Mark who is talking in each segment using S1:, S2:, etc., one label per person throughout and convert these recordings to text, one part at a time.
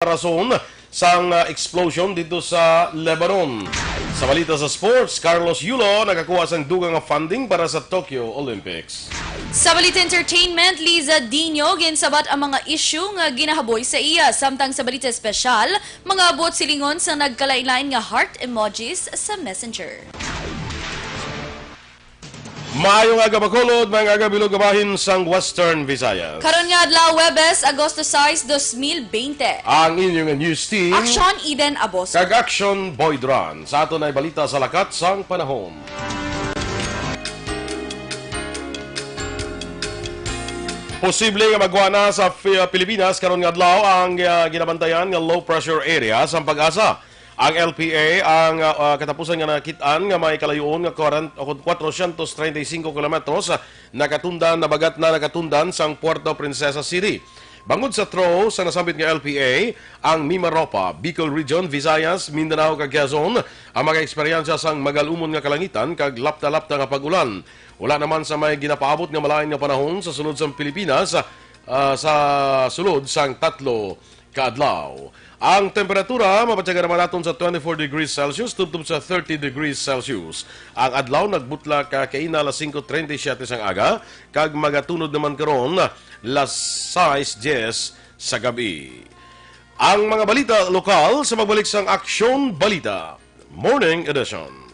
S1: rason sang explosion dito sa Lebanon. Sa balita sa sports, Carlos Yulo nakakuha sang dugang funding para sa Tokyo Olympics.
S2: Sa balita entertainment, Liza Dino ginsabat ang mga issue nga ginahaboy sa iya. Samtang sa balita espesyal, mga abot silingon sa nagkalain-lain nga heart emojis sa Messenger.
S1: Maayong aga Bacolod, mga aga bilog gabahin sang Western Visayas.
S2: Karon nga adlaw Webes, Agosto 6, 2020.
S1: Ang inyong news team,
S2: Aksyon Eden Aboso.
S1: kag Aksyon Boy Duran. Sa aton ay balita sa lakat sang panahon. Posible nga magwana sa Pilipinas karon nga adlaw ang ginabantayan nga low pressure area sa pag-asa. Ang LPA ang katapusan nga nakitaan nga may kalayoon nga 435 kilometros nakatundan na bagat na nakatundan sang Puerto Princesa City. Bangod sa throw sa nasambit nga LPA, ang Mimaropa, Bicol Region, Visayas, Mindanao kag Quezon ang mga eksperyensya sang magalumon nga kalangitan kag lapta-lapta nga pag-ulan. Wala naman sa may ginapaabot nga malain nga panahon sa sulod sang Pilipinas sa sulod sang 3 kaadlaw. Ang temperatura, mapatsaga naman natin sa 24 degrees Celsius, tubtub sa 30 degrees Celsius. Ang adlaw, nagbutla ka kaina alas 5:37 sang aga, kag magatunod naman karon las 6:10 sa gabi. Ang mga balita lokal sa magbalik sang Aksyon Balita, Morning Edition.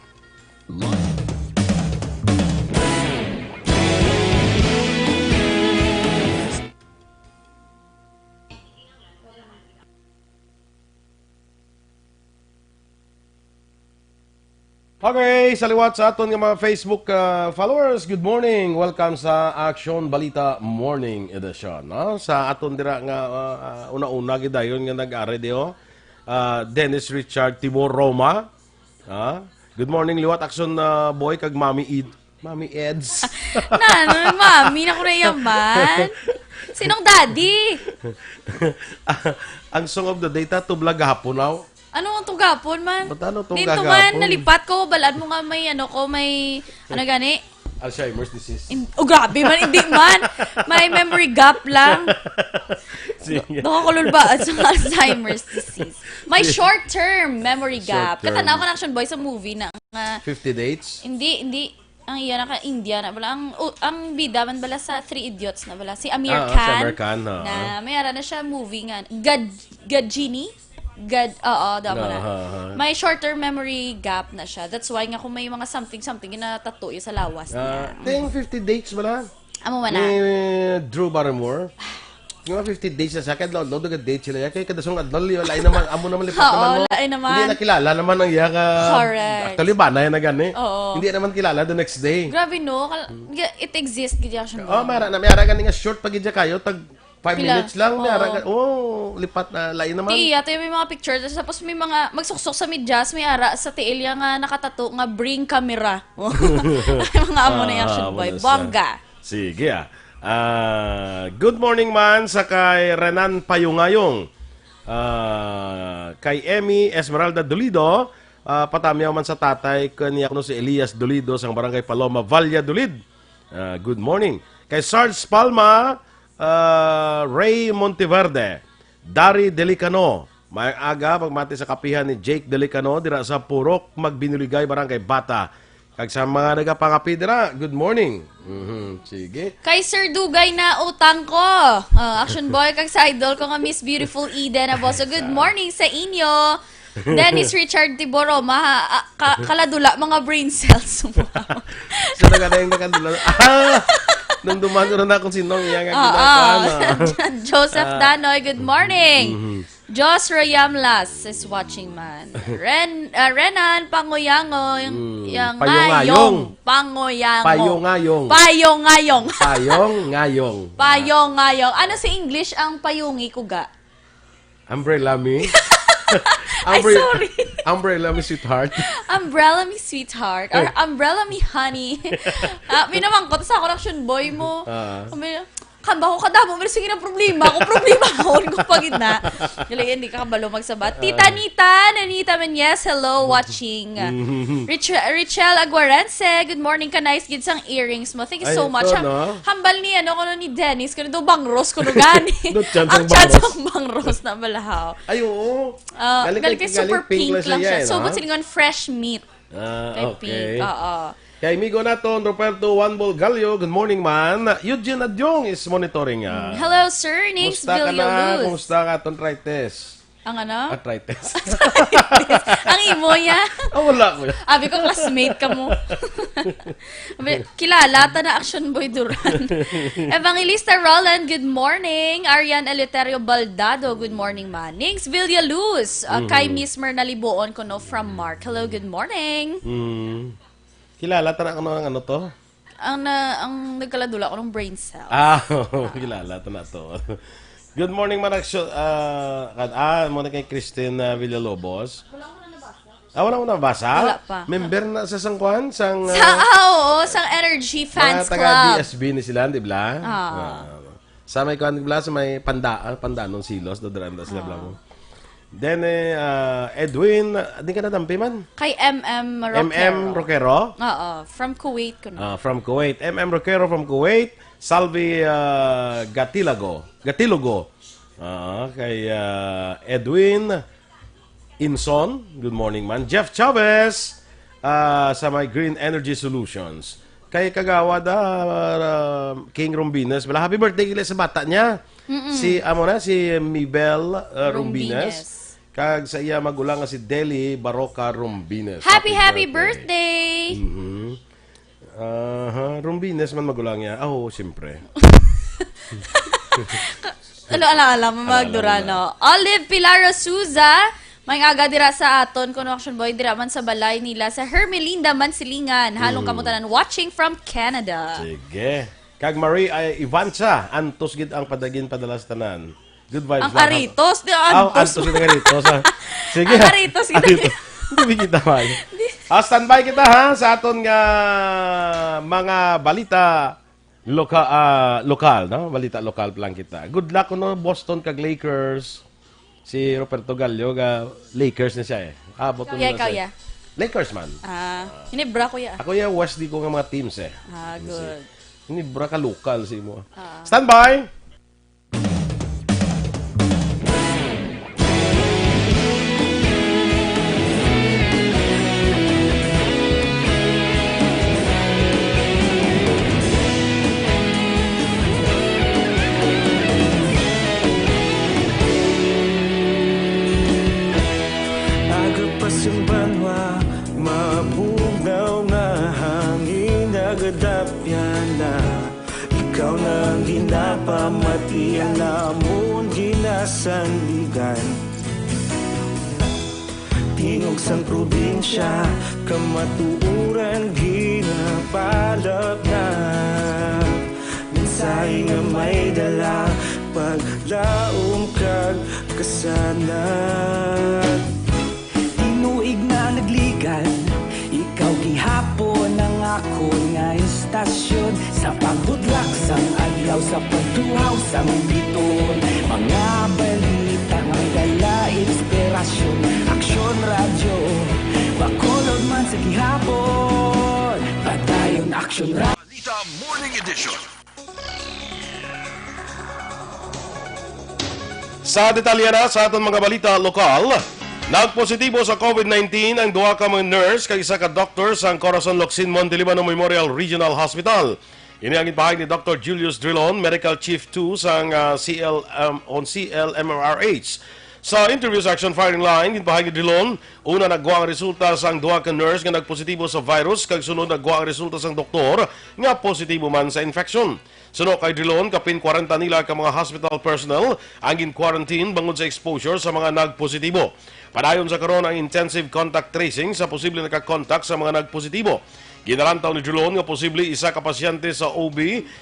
S1: Okay, saliwat sa aton nga mga Facebook followers. Good morning. Welcome sa Aksyon Balita Morning Edition. No? Sa aton dira nga una-una gidayon nga nag-ari dio. Dennis Richard Timor Roma. Good morning liwat Aksyon boy kag Mami Eds.
S2: Mami na ko na yaman. Sinong daddy?
S1: Ang song of the day ta tublag gahapon now.
S2: Ano ang tugapon man?
S1: Ba't ano tong
S2: Dito
S1: gagapon?
S2: man, nalipat ko. Balad mo nga may ano gani?
S1: Alzheimer's disease.
S2: Grabe man, hindi man. May memory gap lang.
S1: Sige.
S2: Nakakulol ba at sa Alzheimer's disease? May short-term memory gap.
S1: Short-term.
S2: Katanaw ko ng Action Boy sa movie na
S1: 50 dates?
S2: hindi. Ang iya naka-India na bala. Ang bida man bala sa Three Idiots na bala. Si Amir
S1: Si
S2: Khan.
S1: Amir Khan,
S2: Na mayara na siya movie nga. Gajini? Dama na. May short-term memory gap na siya. That's why nga kung may mga something ginatato sa lawas niya.
S1: Ting 50 dates ba lang?
S2: Amo man na.
S1: Ni Drew Barrymore. Yung mga 50 days na sa akin, load ka date sila. Kaya kadasong adlol, lain naman, amo naman lipat naman mo.
S2: lain naman.
S1: Hindi nakilala naman ang iya ka.
S2: Correct.
S1: Actually, ba na yan na gani?
S2: Oo.
S1: Hindi naman kilala the next day.
S2: Grabe no. It exists. Gidi Action Boy.
S1: Mayara ka nga short pag idya kayo, tag 5
S2: Pila?
S1: minutes lang.
S2: Oo.
S1: Mayara ka, lipat na, lain naman.
S2: Ito yung may mga pictures. Tapos may mga magsuksok sa medyas. May ara sa tiil yung nga nakatato nga bring camera. Ay, mga amo na yung Action Boy. Bongga.
S1: Sige good morning man sa kay Renan Payungayong. Kay Emmy Esmeralda Dolido, patamiyaw man sa tatay kaniya kuno si Elias Dolido sang barangay Paloma Valla Dolid. Good morning. Kay Sarge Palma, Ray Monteverde, Dari Delicano, may aga pagmati sa kapihan ni Jake Delicano dira sa Purok Magbinuligay barangay Bata. Kag sa mga nagapangapi dira, good morning. Sige.
S2: Kay Sir Dugay na utang ko. Action Boy, kag sa idol ko nga Miss Beautiful Eden Aboso. Good morning sa inyo. Dennis Richard Tiboro, kaladula, mga brain cells.
S1: So nagadayang nakadula. Nung dumago na akong sinong iya nga
S2: Joseph Danoy, good morning. Jos Rayamlas is watching man. Renan Pangoyangong.
S1: Payongayong.
S2: Pangoyangong.
S1: Payongayong.
S2: Payongayong. Payongayong. Ano sa English ang payungi ko ga?
S1: Umbrella me.
S2: Ay, sorry.
S1: Umbrella me sweetheart.
S2: Umbrella me sweetheart. Or umbrella me honey. Minamang ko sa Action Boy mo. Kamba ko kadamo, pero sige na problema. Kung problema ko, ko pagid na. Galing, hindi ka kabalo magsabat. Tita Nanita Menyes, hello, watching. Richelle Aguarense, good morning ka, nice gid sang earrings mo. Thank you so much. Hambal ni, ni Dennis, kuno do bangros, kuno gani. Ang chansang bangros na balahaw.
S1: Ay, oo.
S2: Galing kay super pink lang siya. So, but silingon fresh meat.
S1: Okay.
S2: Pink,
S1: Kay Migo naton, Roberto Juanbol Gallo, good morning man. Eugene Adyong is monitoring.
S2: Hello sir, name's Villaluz.
S1: Kumusta ka itong arthritis?
S2: Ang ano?
S1: Arthritis.
S2: Ang imo ya.
S1: Wala ko yan.
S2: Abi ko classmate ka mo. Kilala ta na Aksyon Boy Duran. Evangelista Roland, good morning. Arian Eleuterio Baldado, good morning manings. Villaluz, kay Miss Mernaliboon ko no from Mark. Hello, good morning.
S1: Kilala ta na ano to?
S2: Ang nagkaladula ko ng brain cell.
S1: Kilala ta na to. Good morning, Manaksyo. Muna kay Christine Villalobos. Wala ko nabasa.
S2: Wala pa.
S1: Member na sa sangkuhan? Sang
S2: Energy Fans Club.
S1: Mga taga-DSB ni sila, di ba? Sa may kuhan, di ba? Sa may Pandanong Silos, doon sila blang. Then, Edwin, di ka nadampi man?
S2: Kay M.M. Roquero.
S1: M.M. Roquero?
S2: From Kuwait ko na.
S1: From Kuwait. M.M. Roquero from Kuwait. Salvi Gatilogo. Kay Edwin Inson, good morning man. Jeff Chavez, sa my Green Energy Solutions. Kay Kagawad, King Rumbines. Happy birthday kila sa bata niya. Si Mibel Rumbines. Kag sa iya magulang nga si Deli Baroka Rumbines.
S2: Happy birthday!
S1: Rumbines man magulang niya. Siyempre.
S2: Alam mo magdurano. Olive Pilar Souza, may aga dira sa aton kuno Action Boy dira man sa balay nila sa Hermelinda Mansilingan. Halong kamutanan watching from Canada.
S1: Sige. Kag Marie Ivancha, antos gid ang padagin padalas tanan. Good vibes.
S2: Ang aritos, di antos.
S1: Antos gid ang aritos. Sige.
S2: Ang aritos gid.
S1: Hindi kita man. Standby kita sa aton nga mga balita lokal, no? Balita lokal lang kita. Good luck kuno Boston kag Lakers. Si Roberto Gallo Lakers na siya eh. Abot na siya. Lakers man.
S2: Hinibra ko ya.
S1: Ako ya West di ko nga mga teams eh.
S2: Good.
S1: Hinibra ka lokal si mo. Standby.
S3: Ikaw nang ginapamatian namon ginasandigan. Tingog sang probinsya kamatuuran ginapalap na. Minsay nga may dala paglaom kag kasanat. Tinuig na nagligan, ikaw gihapon ang ako nga istasyon. Sa pagbudlak sang adlaw sa pagtuhaw sang biton. Mga balita nga dala inspirasyon. Aksyon radyo, bakolod man sa gihapon. Patayon Aksyon radyo.
S4: Balita Morning Edition.
S1: Sa detalye na sa aton mga balita lokal, nagpositibo sa COVID-19 ang duha ka mga nurse kag isa ka doctor sa Corazon Locsin Montelibano Memorial Regional Hospital. Ini ang ipahag ni Dr. Julius Drilon, Medical Chief 2 sa CLMRH. Sa interview sa Action Firing Line, ipahag ni Drilon, una nagwa ang resulta sa duha ka nurse nga nagpositibo sa virus kag sunod nagwa ang resulta sa doktor nga positibo man sa infection. Sunod kay Drilon, kapin 40 nila ka mga hospital personnel ang in-quarantine bangod sa exposure sa mga nagpositibo. Padayon sa karon ang intensive contact tracing sa posible nakakontak sa mga nagpositibo. Ginalantaw ni Drilon nga posible isa ka pasyente sa OB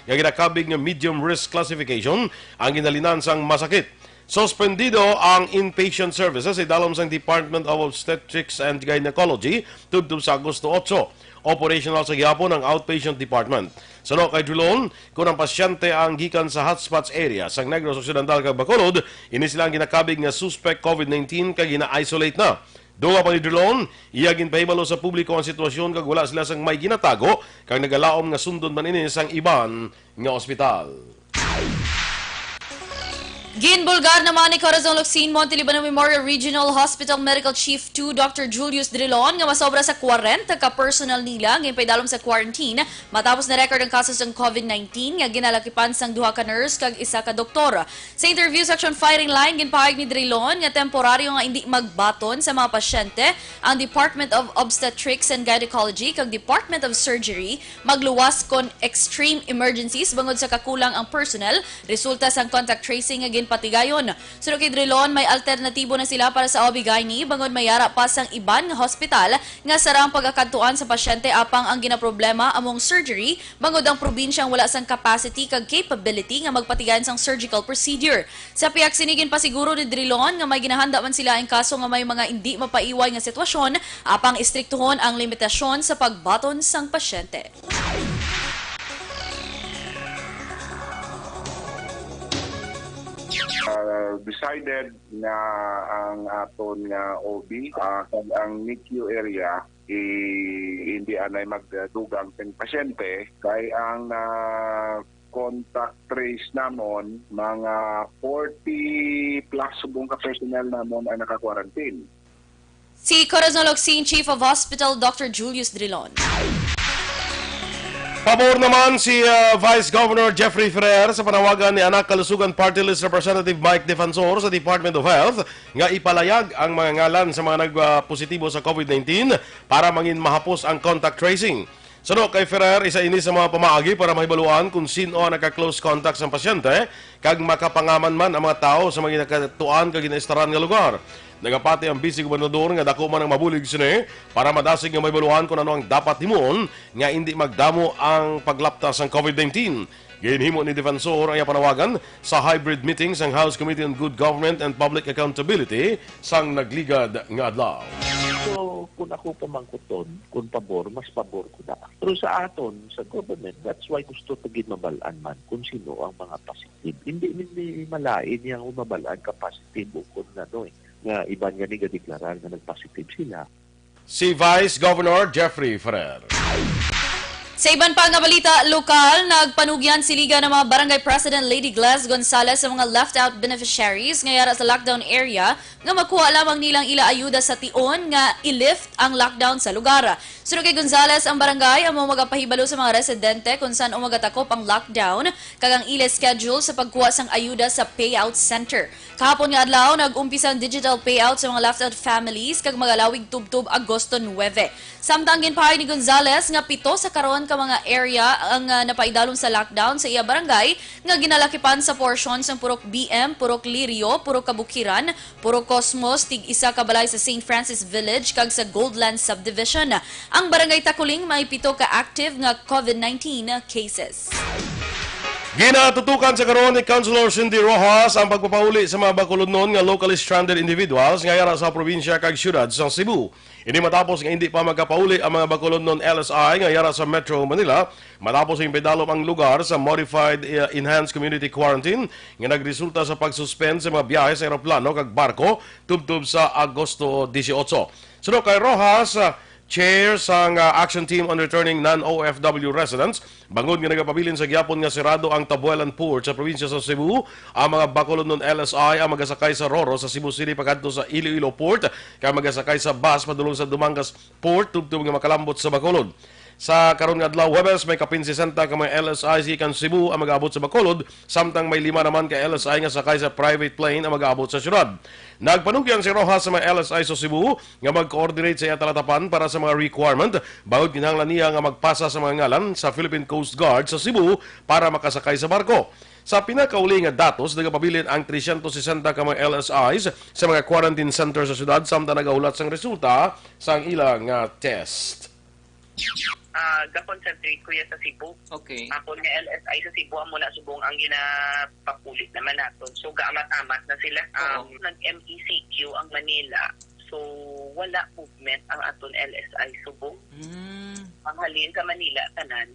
S1: nga ginakabig nga medium risk classification ang ginalinan sang masakit. Suspendido ang inpatient services sa dalom sang Department of Obstetrics and Gynecology tubtob sa Agosto 8. operational sa gihapon ang outpatient department. Suno kay Drilon, kung ang pasyente ang gikan sa hotspots area sa Negros Occidental kag Bacolod, ini sila ang ginakabig nga suspect COVID-19 kag gina-isolate na. Dunga pa ni Drilon, iya ginpahibalo sa publiko ang sitwasyon kag wala sila sang may ginatago kag nagalaom nga sundon man ini sang iban nga ospital.
S2: Ginbulgar naman ni Corazon Locsin, Montelibano Memorial Regional Hospital Medical Chief 2 Dr. Julius Drilon nga masobra sa 40 ka-personal nila ngayon paidalom sa quarantine matapos na record ang kasos ng COVID-19 nga ginalakipan sang duha ka nurse kag isa ka doktor. Sa interview section firing line ginpahayag ni Drilon nga temporaryo nga hindi magbaton sa mga pasyente ang Department of Obstetrics and Gynecology kag Department of Surgery magluwas kon extreme emergencies bangod sa kakulang ang personnel resulta sang contact tracing nga patigayon. Sunod kay Drilon, may alternatibo na sila para sa OB-GYN bangod mayara pa sang iban nga hospital nga sarang pagkakantuan sa pasyente apang ang ginaproblema among surgery bangod ang probinsyang wala sang capacity kag capability nga magpatigayon sang surgical procedure. Sa piyak sinigin pa siguro ni Drilon nga may ginahanda man sila ang kaso nga may mga hindi mapaiway nga sitwasyon apang istriktuhon ang limitasyon sa pagbaton sang pasyente.
S4: Decided na ang aton nga OB kag ang NICU area hindi anay magdugang ng pasyente kay ang contact trace namon mga 40 plus subong ka personnel namon ang naka-quarantine.
S2: Si Corazon Locsin, Chief of Hospital Dr. Julius Drilon.
S1: Pabor naman si Vice Governor Jeffrey Ferrer sa panawagan ni Anak Kalusugan Party List Representative Mike Defensor sa Department of Health nga ipalayag ang mga ngalan sa mga nagpositibo sa COVID-19 para mangin mahapos ang contact tracing. Suno kay Ferrer, isa ini sa mga pamaagi para mahibaluan kung sino ang naka-close contact sa pasyente kag makapangaman man ang mga tao sa mga nakatuan kag ginaistaran nga lugar. Nagapati ang Vice Gobernador nga dako man ang mabulig sini para madasig nga mahibaluan kung ano ang dapat himuon nga hindi magdamo ang paglaptas ng COVID-19. Ginhimo ni Defensor ang panawagan sa hybrid meeting sang House Committee on Good Government and Public Accountability sang nagligad nga adlaw.
S5: So, kung ako pamangkuton, kung pabor, mas pabor ko na. Pero sa aton, sa government, that's why gusto tagin mabalaan man kung sino ang mga positive. Hindi malain yung mabalaan ka positive kung ano nga iban nga ni gadeklarar nga nag-positive sila.
S1: Si Vice Governor Jeffrey Ferrer.
S2: Sa iban pa nga balita, lokal, nagpanugyan siliga ng mga barangay president Lady Gles Gonzalez sa mga left-out beneficiaries ngayara sa lockdown area nga makuha lamang nilang ila ayuda sa tion nga i-lift ang lockdown sa lugar. Sunod kay Gonzalez, ang barangay ang magapahibalo sa mga residente kung saan umagatakop ang lockdown kag ang ila schedule sa pagkuha sang ayuda sa payout center. Kahapon nga adlaw, nag-umpisa ang digital payout sa mga left-out families kag magalawig tubtub Agosto 9. Samtang ginpahayag ni Gonzalez nga 7 sa karon ka mga area ang napaidalom sa lockdown sa iya barangay nga ginalakipan sa portions ng Purok BM, Purok Lirio, Purok Kabukiran, Purok Cosmos, tig-isa kabalay sa St. Francis Village kag sa Goldland Subdivision. Ang barangay Takuling may 7 ka active nga COVID-19 cases.
S1: Ginatutukan sa karon ni Councilor Cindy Rojas ang pagpapauli sa mga bakulodnon nga locally stranded individuals ngayara sa probinsya kag syudad sa Cebu. Ini matapos nga hindi pa magkapauli ang mga bakulodnon LSI ngayara sa Metro Manila matapos yung pedalom ang lugar sa Modified Enhanced Community Quarantine nga nagresulta sa pagsuspend sa mga biyahe sa aeroplano kag barko tubtub sa Agosto 18. Sunod kay Rojas, Chair sa Action Team on Returning Non-OFW Residents, bangod nga nagapabilin sa gyapon nga sirado ang Tabuelan Port sa probinsya sa Cebu, ang mga bakulodnon LSI ang magasakay sa Roro sa Cebu City pagkadto sa Iloilo Port, kaya magasakay sa bus padulong sa Dumangas Port tubtub nga makalambot sa Bacolod. Sa karon nga adlaw Huwebes may kapin 60 ka mga LSI gikan Cebu ang mag-abot sa Bacolod, samtang may 5 naman ka LSI nga sakay sa private plane ang mag-abot sa syudad. Nagpanugyan si Rojas sa mga LSI sa Cebu nga mag-coordinate sa iya talatapan para sa mga requirement bawod kinahanglan niya nga magpasa sa mga ngalan sa Philippine Coast Guard sa Cebu para makasakay sa barko. Sa pinakauli nga datos, nagapabilin ang 360 ka mga LSIs sa mga quarantine center sa syudad samtang nagaulat sang resulta sa ilang test.
S6: Ga-concentrate ko yan sa Cebu.
S2: Okay.
S6: Ako nga LSI sa Cebu, ang muna subong ang ginapapulit naman natin. So, gaamat-amat na sila. Nag-MECQ ang Manila. So, wala movement ang aton LSI subong. ang halin sa Manila, tanan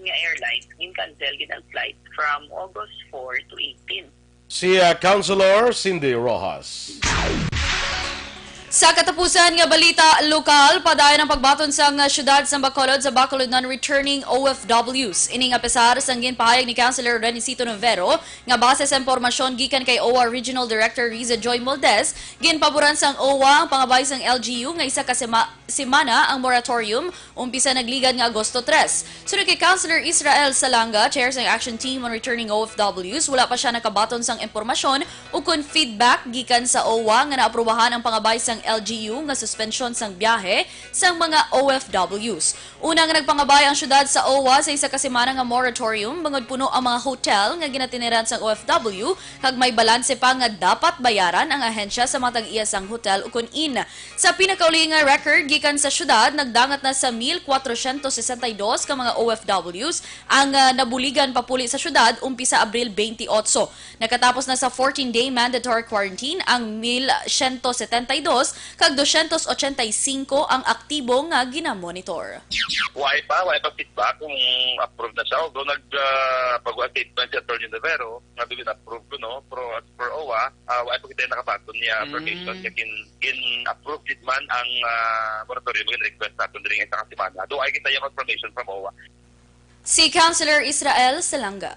S6: nga airlines, cancel gid ang flight from August 4 to 18.
S1: Si Councilor Cindy Rojas.
S2: Sa katapusan nga balita lokal, padayon ang pagbaton sa syudad sa Bacolod non-returning OFWs. Ining apesar sang ginpahayag ni Councilor Renisito Novero nga base sa impormasyon gikan kay OWA Regional Director Riza Joy Moldes, ginpaboran sang OWA ang pangabay sang LGU nga isa ka semana ang moratorium umpisa nagligad nga Agosto 3. Sunod kay Councilor Israel Salanga, chair sang Action Team on Returning OFWs, wala pa siya nakabaton sang impormasyon o kun feedback gikan sa OWA nga naaprubahan ang pangabay sang LGU nga suspensyon sang biyahe sang mga OFWs. Una nga nagpangabay ang syudad sa OWA sa isa ka semana nga moratorium bangod puno ang mga hotel nga ginatiniran sang OFW kag may balanse pa nga dapat bayaran ang ahensya sa matag iya sang hotel ukon in. Sa pinakauli nga record gikan sa syudad nagdangat na sa 1,462 ka mga OFWs ang nabuligan papuli sa syudad umpisa Abril 28. Nakatapos na sa 14-day mandatory quarantine ang 1,172 kag 285 ang aktibo nga ginamonitor.
S7: Why pa feedback kung approve na siya. Although pag-statement si Atty. Novero, nga doon approve ko, no? Pero as per OWA, why pa kita nakabaton niya permission kaya in-approve it man ang moratorium yung request natin during isang semana. Doon ay kita yung confirmation from OWA.
S2: Si Councilor Israel Salanga.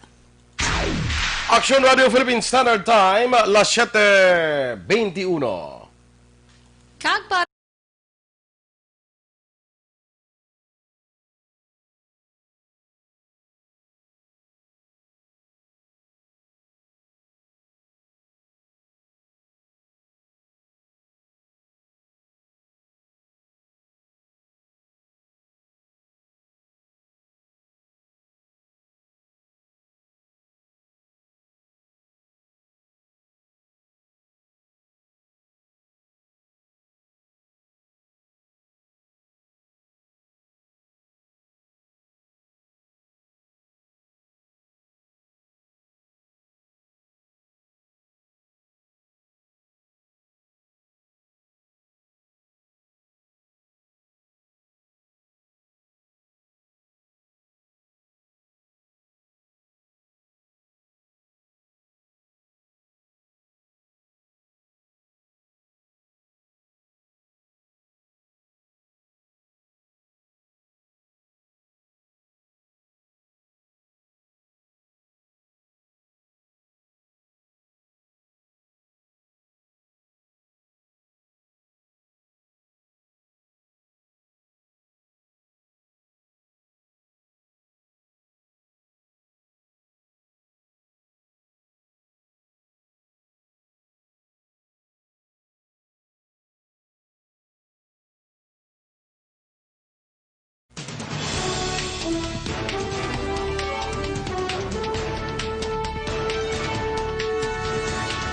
S1: Aksyon Radio Philippines Standard Time, las 7:21.
S2: Kag para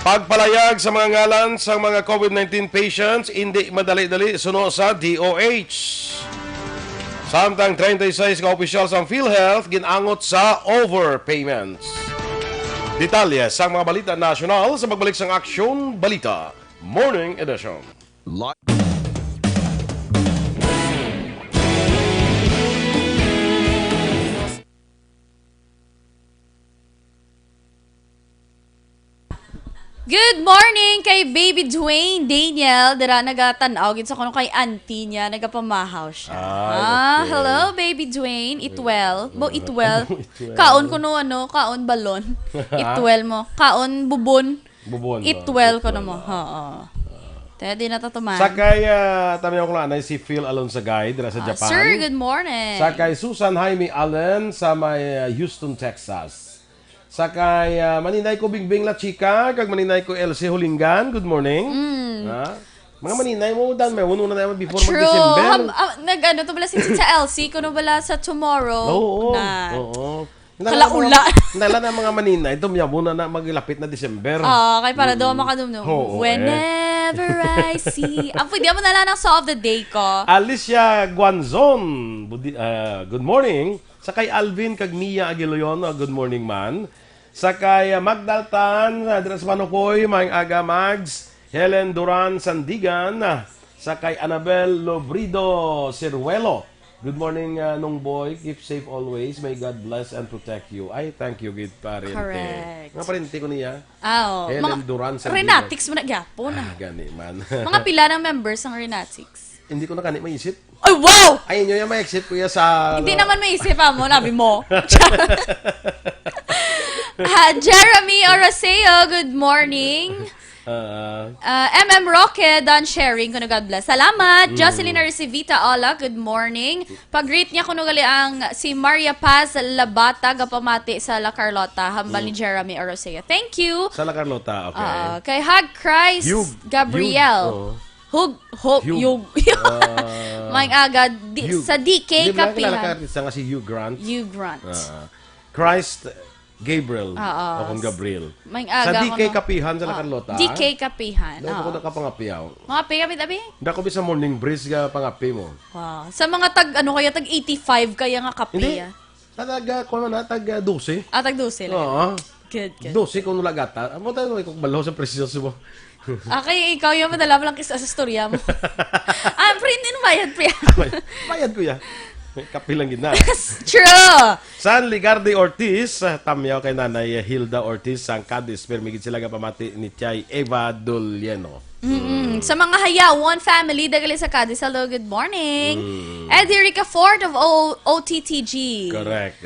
S1: Pagpalayag sa mga ngalan sa mga COVID-19 patients, hindi madali-dali suno sa DOH. Samtang 36 ka opisyal sa PhilHealth ginangot sa overpayments. Detalye sa mga balita nasyonal sa pagbalik sa Aksyon Balita Morning Edition.
S2: Good morning kay Baby Dwayne Daniel. Dara nagatanaw gid sa kuno kay auntie niya, nagapamahaw siya.
S1: Okay.
S2: Hello Baby Dwayne, itwell. Itwell. Kaon kuno kaon balon. Itwell mo. Kaon bubon.
S1: Bubon.
S2: Itwell ko na mo. Oo. Tayo di natatuman.
S1: Sakay, tami ako lang, si Phil Alon sa guide sa Japan.
S2: Sir, good morning.
S1: Sakay Susan Jaime Allen sa may Houston, Texas. Sakay maninay ko Bingbing La Chica, kag maninay ko Elsie Hulingan. Good morning. Ha? Mga maninay mo dan may uno na naman before mag-December.
S2: Nag-ano to bala sa LC kuno bala sa tomorrow.
S1: Oo.
S2: Na.
S1: Oo.
S2: Kalaula.
S1: Nala na mga maninay, ito muna na maglapit na December.
S2: Kay para daw makadumdum. Whenever I see. Ang pwede mo nala ng song of the day ko.
S1: Alicia Guanzon. Good morning. Sakay Alvin kag Mia Aguiloyon, good morning man. Sakay Magdaltan, Andres Manukoy, Maing Aga Mags, Helen Duran Sandigan, sakay Annabel Lobrido Ciruelo, Good morning, nung boy. Keep safe always. May God bless and protect you. Ay, thank you, good parente.
S2: Correct.
S1: Mga parente ko niya.
S2: Mga
S1: Duran sa
S2: Renatics mo na gyapon.
S1: gani man.
S2: Mga pila ng members ng Renatics.
S1: Hindi ko na kanit maisip.
S2: Ay, wow!
S1: Ay, inyo yung ma-exit kuya sa...
S2: Hindi naman maisip mo, nabi mo. Jeremy Oraseo, good morning. MM Roque, done sharing. Kuno God bless. Salamat. Jocelyn Arcivita Ola, good morning. Pag-greet niya kuno gali ang si Maria Paz Labata, gapamati sa La Carlota. Hambal ni Jeremy Oraseo. Thank you.
S1: Sa La Carlota, okay.
S2: Kay Hug Christ, Gabriel. Hug. May aga. Sa DK, kapihan.
S1: Hindi mo nga si Hugh Grant.
S2: Hugh Grant.
S1: Christ Gabriel. O kung Gabriel.
S2: May aga.
S1: Sa DK Kapihan sa La Carlota.
S2: DK Kapihan.
S1: Doon ko nakapangapiyaw.
S2: Mga pigabi, tabi?
S1: Dako sa morning breeze ka pangapi mo.
S2: Wow. Sa mga tag 85 kaya nga kape.
S1: Hindi. Tag 12.
S2: Tag 12 lang.
S1: Oo.
S2: Good.
S1: 12 kung nulagata. Amo tayo kung balaw sa presyo mo.
S2: Okay, ikaw yung madala mo lang kisa sa storya mo. Friend, bayad, priya.
S1: Bayad ko ya. Kapi lang gina.
S2: True!
S1: San Ligarde Ortiz, tamyaw kay Nanay Hilda Ortiz, sang Cadiz, pero migit sila pamati ni Chay Eva Dulieno.
S2: Sa mga hayawan family, dagali sa Cadiz, hello, good morning. Eddie Rica Ford of OTTG.
S1: Correct.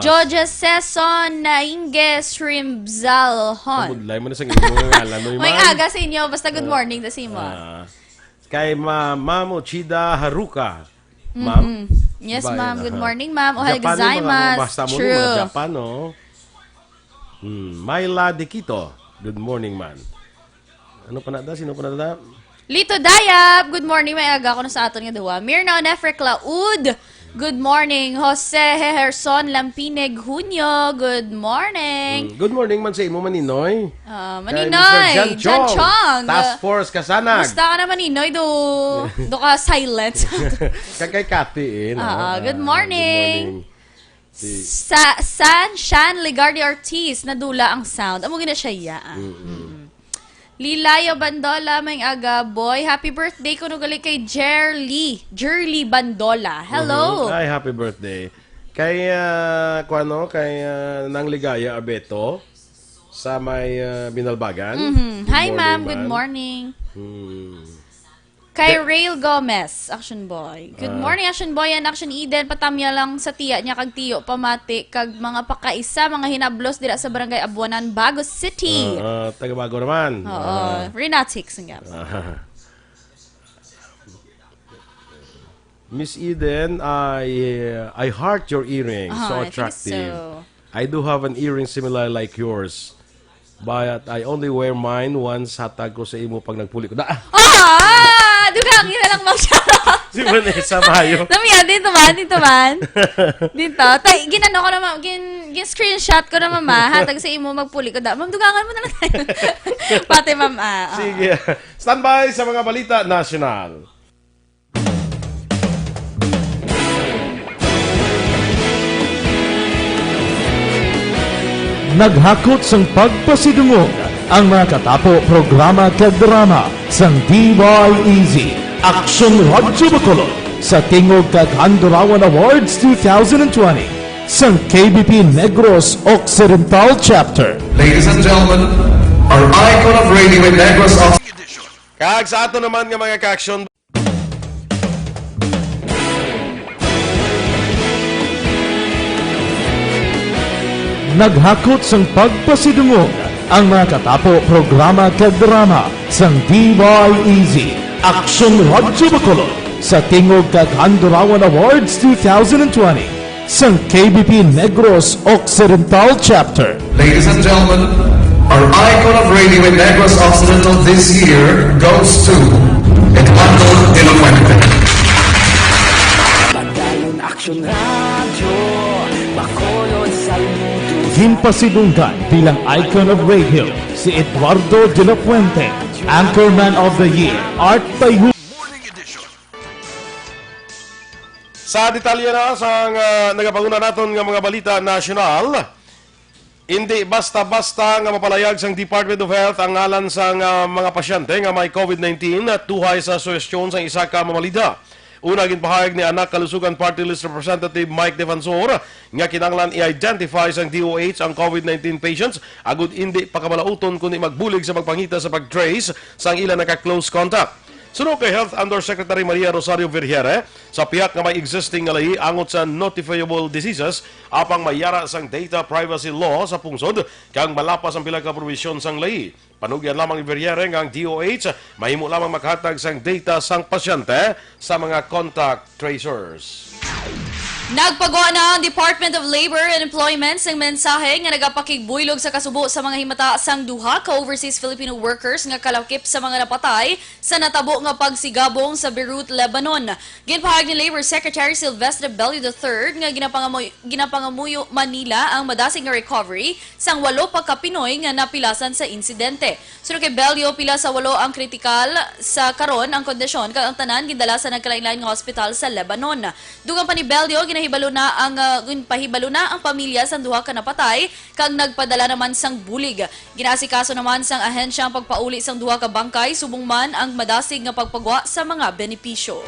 S2: Georgia Seson Nainge Shrimzalhon.
S1: Budlay mo na sa ngayong ngalan.
S2: May aga sa inyo, basta good morning na si mo.
S1: Kay Ma'am Ochida Haruka. Ma'am?
S2: Yes,
S1: Bayan,
S2: ma'am. Good morning, ma'am. Ohayou gozaimasu.
S1: True. Mga Japan, no? Myla Dekito. Good morning, man. Ano pa na da? Sino pa na da?
S2: Lito Dayap. Good morning. May aga ko na sa aton nga duwa. Mirna Onefre Claud. Good morning. Jose Heherson Lampinig Junio. Good morning.
S1: Good morning man sa imo, Maninoy.
S2: Maninoy. Jan Chong.
S1: Task Force Kasanag.
S2: Musta ka na, Maninoy? Do ka silent.
S1: Kay Kati, no?
S2: Good morning. Shan Ligardi Ortiz. Nadula ang sound. Amo gina siya, Lilayo Bandola, may aga, boy. Happy birthday ko nugali kay Jerly Bandola. Hello.
S1: Ay, happy birthday. Kay, Nang Ligaya Abeto, sa may Binalbagan.
S2: Hi, ma'am. Good morning. Kay Rail Gomez, Aksyon Boy. Good morning, Aksyon Boy and Aksyon Eden. Patamya lang sa tiya niya kag tiyo pamati kag mga pakaisa, mga hinablos dira sa Barangay Abuanan, Bago City.
S1: Taga-Bago naman.
S2: Oo. Renatics nga.
S1: Miss Eden, I heart your earrings. So attractive. I do have an earring similar like yours. But I only wear mine once hatag ko sa imo pag nagpuli ko.
S2: Dugang, yun na lang mag-shoutout.
S1: Si Vanessa Mayo.
S2: Namiya, dito man. Dito. Ginano ko naman, screenshot ko na mama, hatag sa imo magpuli ko. Ma'am, dugangan mo na lang tayo. Pati ma'am,
S1: Sige. Standby sa mga balita national.
S8: Naghakot sang pagpasidungog ang mga katapo programa kag drama sang DYEZ Aksyon Radyo Bacolod sa Tingog kag Handurawan Awards 2020 sang KBP Negros Occidental Chapter.
S9: Ladies and gentlemen, our icon of radio in Negros Occidental.
S1: Kag sa ato naman nga mga ka-aksyon,
S8: Naghakot sang pagpasidungog ang mga katapo programa kag drama sang DYEZ Aksyon Radyo Bacolod sa Tingog kag Handurawan Awards 2020 sang KBP Negros Occidental Chapter.
S9: Ladies and gentlemen, our icon of radio in Negros Occidental this year goes to Intende de la Fuente.
S3: Pagdayon Aksyon Radio, Bacolod saludo.
S8: Himpasidunggan bilang icon of radio si Eduardo de la Fuente, Anchorman of the Year, Art by Who.
S1: sa detalye na sa nagapanguna naton nga mga balita national, hindi basta-basta nga mapalayag sang Department of Health ang ngalan sa mga pasyente nga may COVID-19 at tuhay sa suwestyon sa isa ka mamalida. Una ginpahayag ni anak Kalusugan Party List Representative Mike Defensor nga kinahanglan i-identify sang DOH ang COVID-19 patients agud hindi pakamalauton kundi magbulig sa magpangita sa pag-trace sang ilang naka-close contact. Sunod kay Health Undersecretary Maria Rosario Vergere, sa piyak nga may existing nga lahi angot sa notifiable diseases apang mayara sang data privacy law sa pungsod kang malapas ang pila ka provision sang lahi. Panugyan lamang ni Vergere nga ang DOH mahimo lamang maghatag sang data sang pasyente sa mga contact tracers.
S2: Nagpagawa na ang Department of Labor and Employment ng mensahe nga nagapakigbulog sa kasubo sa mga himata sang duha ka overseas Filipino workers nga kalakip sa mga napatay sa natabo nga pagsigabong sa Beirut, Lebanon. Ginpahayag ni Labor Secretary Silvestre Bello III nga ginapangamuyo Manila ang madasig nga recovery sang 8 pa ka Pinoy nga napilasan sa insidente. Sunod kay Bello, pila sa 8 ang kritikal sa karon ang kondisyon kag ang tanan gindala sa nagkalain-lain nga hospital sa Lebanon. Dugang pa ni Bello, ginahibalo na ang pamilya sang duha ka napatay kag nagpadala naman sang bulig. Ginasikaso naman sang ahensya ang pagpauli sang duha ka bangkay subong man ang madasig nga pagpagwa sa mga benepisyo.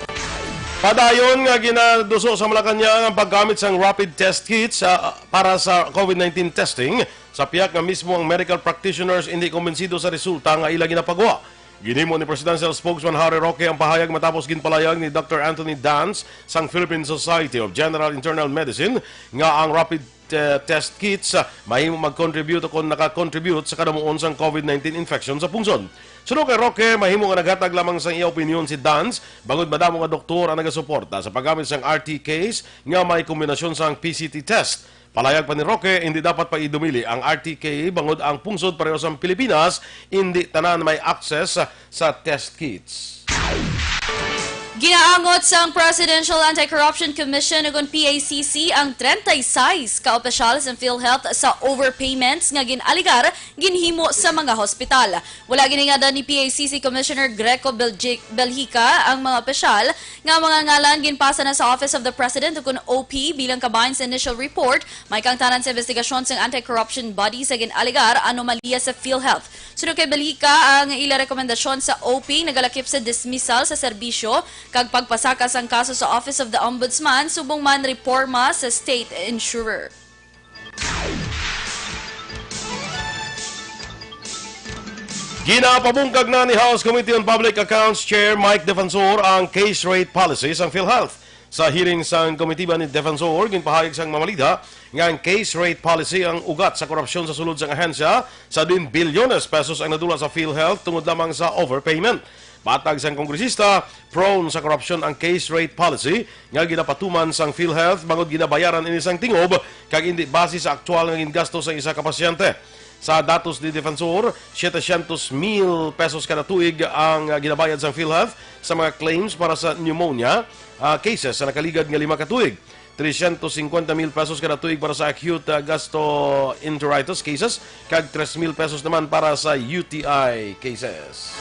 S1: Padayon nga ginaduso sa Malacanang ang paggamit sang rapid test kits para sa COVID-19 testing. Sa piyak nga mismo ang medical practitioners hindi kumbinsido sa resulta nga ila ginapagawa. Ginimo ni Presidential Spokesman Harry Roque ang pahayag matapos ginpalayag ni Dr. Anthony Dance sang Philippine Society of General Internal Medicine nga ang rapid test kits mahimo mag-contribute o kung naka-contribute sa kadamuon sang COVID-19 infection sa pungsod. Sunod kay Roque, mahimo nga naghatag lamang sang iya opinion si Dance bagod madamo nga doktor ang nagasuporta sa paggamit sang RT case nga may kombinasyon sang PCT test. Palayag pa ni Roque, hindi dapat pa idumili ang RTK bangod ang pungsod pareho sa Pilipinas, hindi tanan may access sa test kits.
S2: Ginaangot sang Presidential Anti-Corruption Commission ug PACC ang 36 ka opisyal sa PhilHealth sa overpayments nga ginaligar ginhimo sa mga hospital. Wala giningada ni PACC Commissioner Greco Belhica ang mga opisyal nga mga ngalan ginpasa na sa Office of the President ug OP bilang kabahin sa initial report may kangtanan sa investigasyon sang anti-corruption body sa ginaligar anomalya sa PhilHealth. Sunod kay Belhica ang ila rekomendasyon sa OP nagalakip sa dismissal sa serbisyo kag pagpasakas ang kaso sa Office of the Ombudsman subong man reforma sa state insurer.
S1: Ginapabungkag na ni House Committee on Public Accounts Chair Mike Defensor ang case rate policy sang PhilHealth. Sa hearing sang komitiba ni Defensor, ginpahayag sang mamalida nga ang case rate policy ang ugat sa korupsyon sa sulod sang ahensya sa din bilyones pesos ang nadula sa PhilHealth tungod lamang sa overpayment. Patag sang kongresista, prone sa korupsyon ang case rate policy nga ginapatuman sang PhilHealth bangod ginabayaran ini sang tingob kag hindi base sa aktual nga gingasto sa isa ka pasyente. Sa datos ni Defensor, 700,000 pesos kada tuig ang ginabayad sang PhilHealth sa mga claims para sa pneumonia cases sa nakaligad nga 5 ka tuig. 350,000 pesos kada tuig para sa acute gastroenteritis cases kag 3,000 pesos naman para sa UTI cases.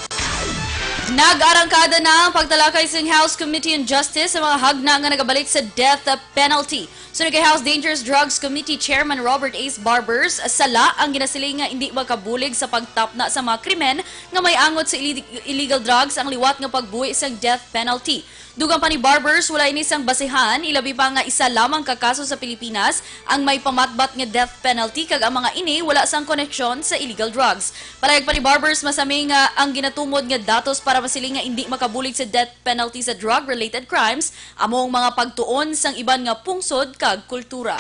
S2: Nag-arangkada na ang pagtalakay sa House Committee on Justice sa mga hagna nga nagabalik sa death penalty. Sunod kay House Dangerous Drugs Committee Chairman Robert Ace Barbers, sala ang ginasiling nga hindi makabulig sa pagtapna sa mga krimen nga may angot sa illegal drugs ang liwat nga pagbuhi sa death penalty. Dugang pa ni Barbers, wala ini sang basihan, ilabi pa nga isa lamang kakaso sa Pilipinas ang may pamatbat nga death penalty kag ang mga ini wala sang koneksyon sa illegal drugs. Palayag pa ni Barbers, masami nga ang ginatumod nga datos para masiling nga hindi makabulig sa death penalty sa drug-related crimes among mga pagtuon sang iban nga pungsod kag kultura.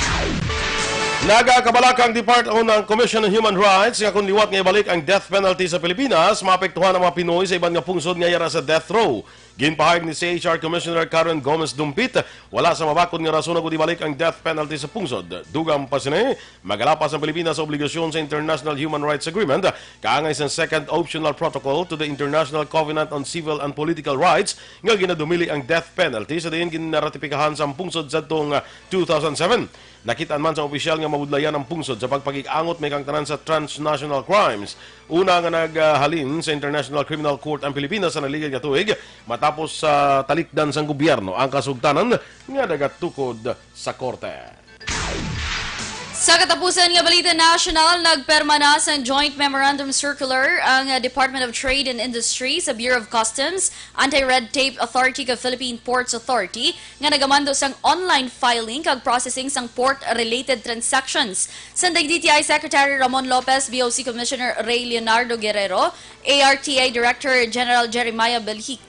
S1: Nagakabalakang Department ng Commission on Human Rights nga kung liwat nga ibalik ang death penalty sa Pilipinas, maapektuhan ang mga Pinoy sa iban nga pungsod nga yara sa death row. Ginpahayag ni CHR Commissioner Karen Gomez Dumpit, wala sa mabakod nga rason kung ibalik ang death penalty sa pungsod. Dugang pa sini, magalapas ang Pilipinas sa obligasyon sa International Human Rights Agreement, kaangay sa Second Optional Protocol to the International Covenant on Civil and Political Rights nga ginadumili ang death penalty sa diin ginaratipikahan sa pungsod sa 2007. Nakitaan man sa opisyal nga mabudlayan ang pungsod sa pagpagig-angot may kangtanan sa transnational crimes. Una nga naghalin sa International Criminal Court ang Pilipinas sa naligid nga tuig matapos sa talikdan sang gobyerno ang kasugtanan nga nagatukod sa korte.
S2: Sa katapusan nga Balita National, nagperma na sa Joint Memorandum Circular ang Department of Trade and Industry sa Bureau of Customs, Anti-Red Tape Authority kag Philippine Ports Authority nga nagamando sang online filing kag processing sang port-related transactions. Sanday DTI Secretary Ramon Lopez, BOC Commissioner Ray Leonardo Guerrero, ARTA Director General Jeremiah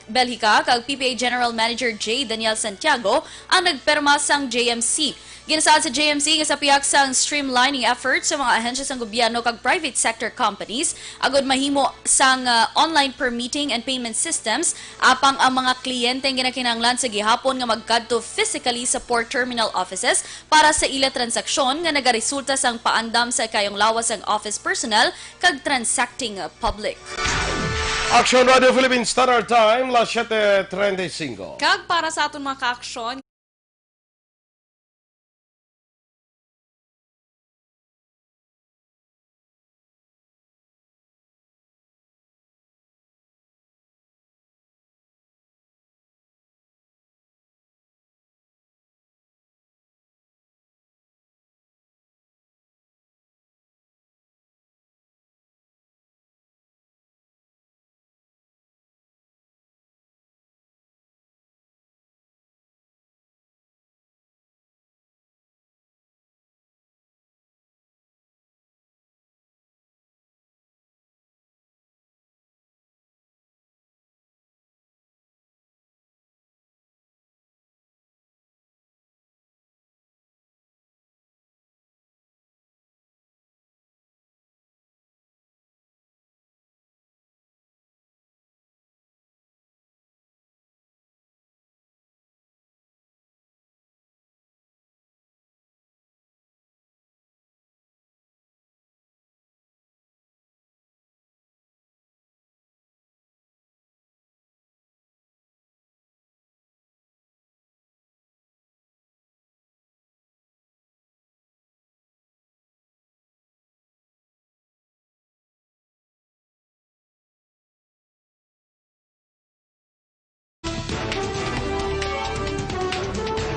S2: Belhica kag PPA General Manager J. Daniel Santiago ang nagperma sang JMC. Ginasaad sa JMC nga sa piyak sang streamlining efforts sa mga ahensya sang gobyerno kag private sector companies agud mahimo sang online permitting and payment systems apang ang mga kliyente nga ginakinahanglan sa gihapon nga magkadto physically sa port terminal offices para sa ila transaksyon nga nagaresulta sang paandam sa kayong lawas ang office personnel kag transacting public.
S1: Aksyon Radio Philippines Standard Time, las 7:35.
S10: Kag para sa aton mga ka-aksyon,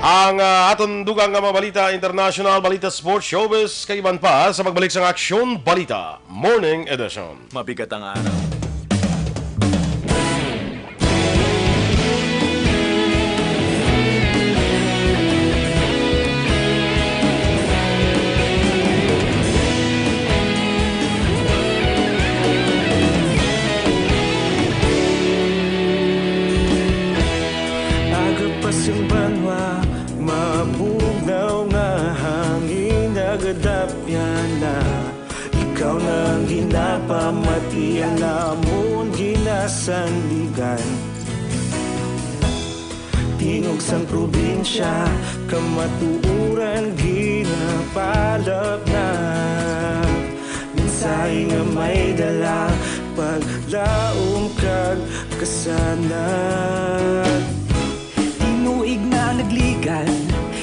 S1: Ang aton dugang nga mga balita international, balita sports, showbiz, kaiban pa sa pagbalik sa Aksyon Balita Morning Edition.
S11: Mabigat ang araw.
S3: Agapasang banwa, mabugaw nga hangin, nagadapyan na. Ikaw nang ginapamatian namon ginasandigan. Tingog sang probinsya, kamatuuran ginapalap na. Minsay nga may dala, paglaom kag kasanag.
S12: Tinuig na nagligan,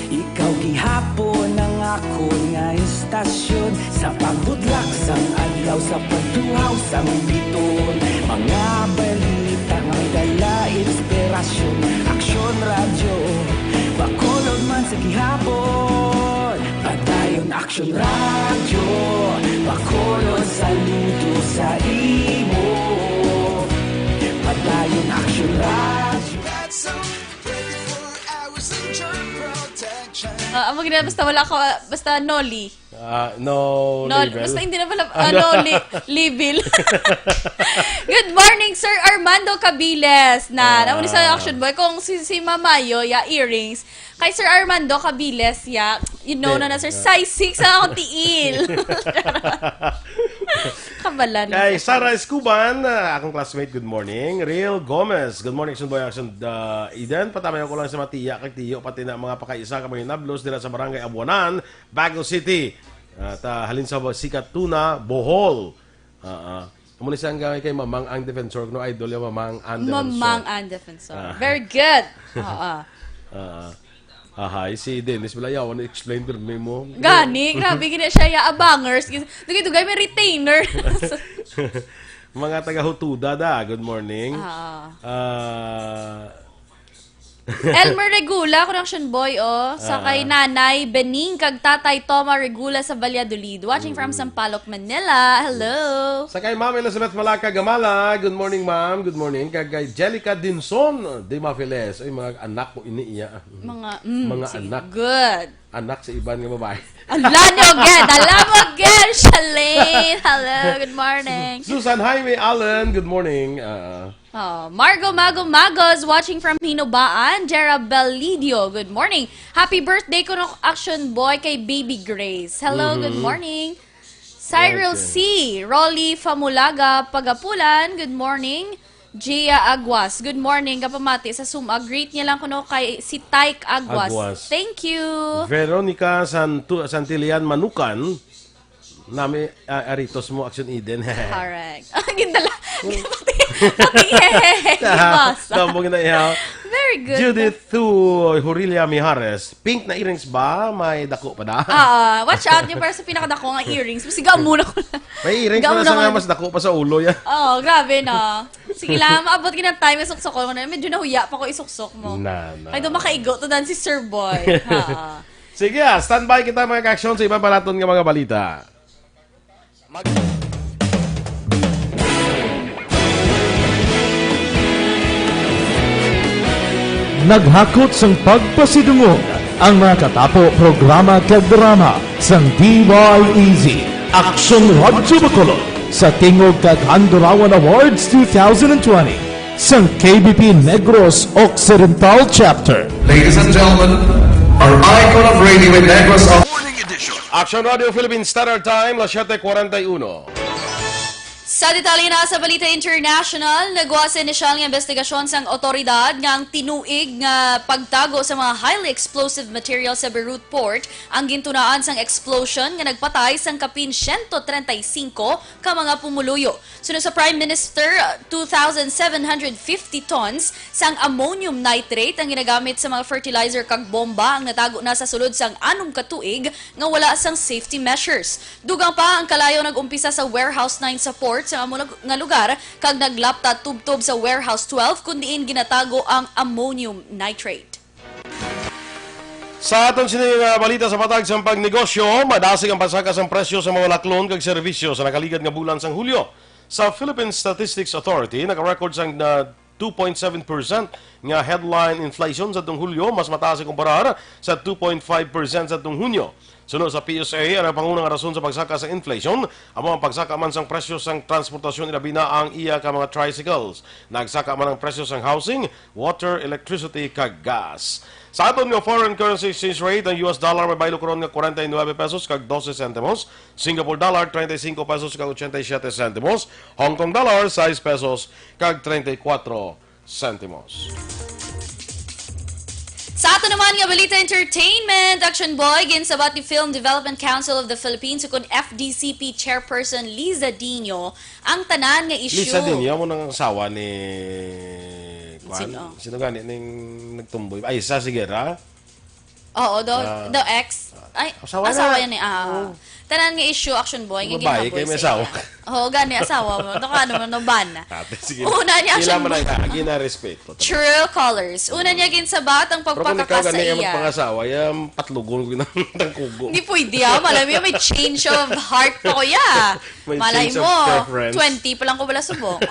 S12: ikaw gihapon ang ako nga istasyon. Sa pagudlak sang adlaw, sa pagtuhaw sang biton. Mga balita nga dala inspirasyon. Aksyon radyo, bakolod man sa gihapon. Padayon Aksyon radyo, bakolod saludo sa imo. Padayon Aksyon radyo.
S2: Ang maganda, basta wala ko, basta Noli.
S1: No label.
S2: Basta hindi na pala, Noli, label. Good morning, Sir Armando Cabiles. Nauna sa Action Boy, kung si Mamayo, earrings. Kay Sir Armando Cabiles, you know na Sir, size 6 ang akong tiil. Kabalan.
S1: Kay Sarah Escuban, akong classmate, good morning. Real Gomez, good morning, Action Boy, Action Eden. Patamayo ko lang sa Matiya, kay Tiyo, pati na mga pakaisa kamay nablos dila sa Barangay Abuanan, Baguio City. Halin sa Sikat Tuna, Bohol. Muna siyang gamay kay Mamang ang Defensor. No, idol yung Mamang ang Defensor.
S2: Mamang ang Defensor. Very good.
S1: Si Dennis Balayaw, explain to me mo.
S2: Gani, grabe gina siya abangers. Dugay may retainer.
S1: Mga taga-Hutuda da, good morning.
S2: Elmer Regula, Connection Boy, sa kay Nanay Bening, kag Tatay Toma Regula sa Valladolid. Watching from Sampaloc, Manila. Hello.
S1: Sa kay Ma'am Elizabeth Malaka Gamala, good morning ma'am, good morning. Kay Jellica Dinson, de Mafiles, ay mga anak ko iniiya. Mga anak.
S2: Good.
S1: Anak sa iban nga babae.
S2: Alam mo again, Shalane. Hello, good morning.
S1: Susan Jaime Allen, good morning.
S2: Margo Magos watching from Hinobaan. Jera Belidio, good morning. Happy birthday ko ng Aksyon Boy kay Baby Grace. Hello, good morning. Cyril C. Rolly Famulaga Pagapulan, good morning. Gia Aguas, good morning. Kapamati sa Suma. Greet niya lang kuno kay si Taik Aguas. Thank you.
S1: Veronica Santilian Manukan, nami aritos mo Aksyon Eden.
S2: Correct. Gindala. Pati
S1: Tambong na ihaw.
S2: Very good.
S1: Judith Hurilia Mijares. Pink na earrings ba? May dako pa da?
S2: Watch out niyo para sa pinakadako nga earrings. Sigaw muna ko na.
S1: May earrings pa na sa nga mas dako pa sa ulo yan.
S2: Grabe na. Sige lang, maabot ka ng time isuksok ko. Medyo nahuya pa ko isuksok mo. Ay, doon makaigo to dan si Sir Boy.
S1: Sige, standby kita mga ka-aksyon sa ibang palaton nga mga balita.
S8: Naghakot sang pagpasidungog ang mga katapo programa kag drama sang DYEZ Aksyon Radyo Bacolod sa Tingog kag Handurawan Awards 2020 sang KBP Negros Occidental Chapter.
S9: Ladies and gentlemen, our icon of radio in Negros Morning Edition.
S1: Aksyon Radio Philippine Standard Time, 7:41.
S2: Sa detalye na sa Balita International, nagwa sa inisyal nga investigasyon sang otoridad nga ang tinuig nga pagtago sa mga highly explosive material sa Beirut Port ang gintunaan sang explosion nga nagpatay sang kapin 135 ka mga pumuluyo. Sunod sa Prime Minister, 2,750 tons sang ammonium nitrate ang ginagamit sa mga fertilizer kag bomba ang natago na sa sulod sang 6 ka tuig nga wala sang safety measures. Dugang pa ang kalayo nag-umpisa sa Warehouse 9 sa port sa amo nga lugar kag naglapta tubtob sa Warehouse 12 kundiin ginatago ang ammonium nitrate.
S1: Sa aton sining balita sa patag sa pagnegosyo, madasig ang pasakas ang presyo sa mga laklon kag serbisyo sa nakaligad nga bulan sang Hulyo. Sa Philippine Statistics Authority, naka-record sang 2.7% nga headline inflation sa itong Hulyo, mas mataas kumparar sa 2.5% sa itong Hunyo. Sunod sa PSA, ang pangunang rason sa pagsaka sa inflation, ang mga pagsaka man sang presyo sang transportasyon ilabi na ang iya ka mga tricycles. Nagsaka man ang presyo sang housing, water, electricity, kag gas. Sa aton nga foreign currency exchange rate, ang US dollar may baylo karon nga 49 pesos kag 12 centimos, Singapore dollar 35 pesos kag 87 centimos, Hong Kong dollar 6 pesos kag 34 centimos.
S2: Sa ato naman nga Balita Entertainment, Action Boy, ginsabat ni Film Development Council of the Philippines ukon FDCP Chairperson Liza Dino ang tanan nga issue.
S1: Liza Dino, mo nang asawa ni
S2: Sino?
S1: Sino gani ning nagtumboy? Ay, sa Sigera?
S2: Oo, the ex. Ay, asawa yan eh. Tanan nga issue, Action Boy, nga
S1: babae, kayo may asawa.
S2: Oo, gani asawa mo. Ano naman, no ban na.
S1: Sige.
S2: Una niya, Action Boy.
S1: Gina-respeto.
S2: True colors. Una niya ginsabat ang
S1: Pero kung ikaw
S2: pagpakakasa
S1: gani
S2: iya.
S1: yung pangasawa, yung patlugon ko ng kugo.
S2: Hindi pwede Malay mo, may change of heart pa ko Malay
S1: change
S2: mo,
S1: of preference.
S2: 20 pa lang ko wala subong.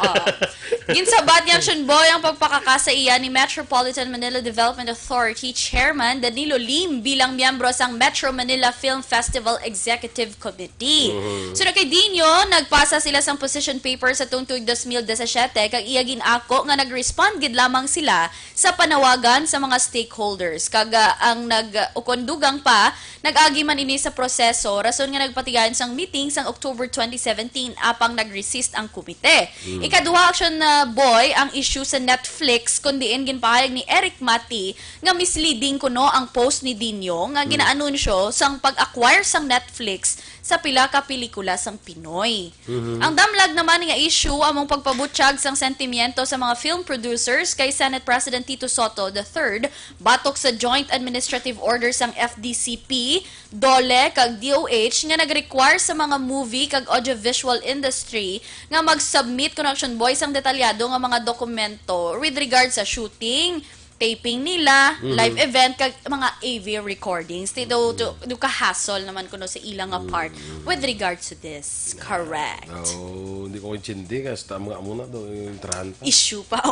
S2: Ginsabat ni Action Boy ang pagpakakasa iya ni Metropolitan Manila Development Authority Chairman Danilo Lim bilang miyembro sang Metro Manila Film Festival Executive Committee. So kay Dino, nagpasa sila sang position paper sa tungtug 2017 kag iya ginako nga nag-respond gid lamang sila sa panawagan sa mga stakeholders. Kag ang ukondugang pa, nag-agi man ini sa proseso rason nga nagpatigayon sang meeting sang October 2017 apang nag-resist ang komite. Ikaduha, Action Boy, ang issue sa Netflix kundiin ginpahayag ni Eric Mati nga misleading kuno ang post ni Dino nga ginaanunsyo sang pag-acquire sang Netflix sa pila ka pelikula sang Pinoy. Ang damlag naman nga issue among pagpabutsyag sang sentimiento sa mga film producers kay Senate President Tito Soto III batok sa Joint Administrative Order sang FDCP, DOLE kag DOH nga nag-require sa mga movie kag audiovisual industry nga mag-submit Connection Boys ang detalyado nga mga dokumento with regard sa shooting, taping nila, live event, kag mga AV recordings. Do ka-hassle naman kuno sa ilang part with regards to this. Correct.
S1: Hindi ko intindi kasi tama muna do yung trahan pa.
S2: Issue pa.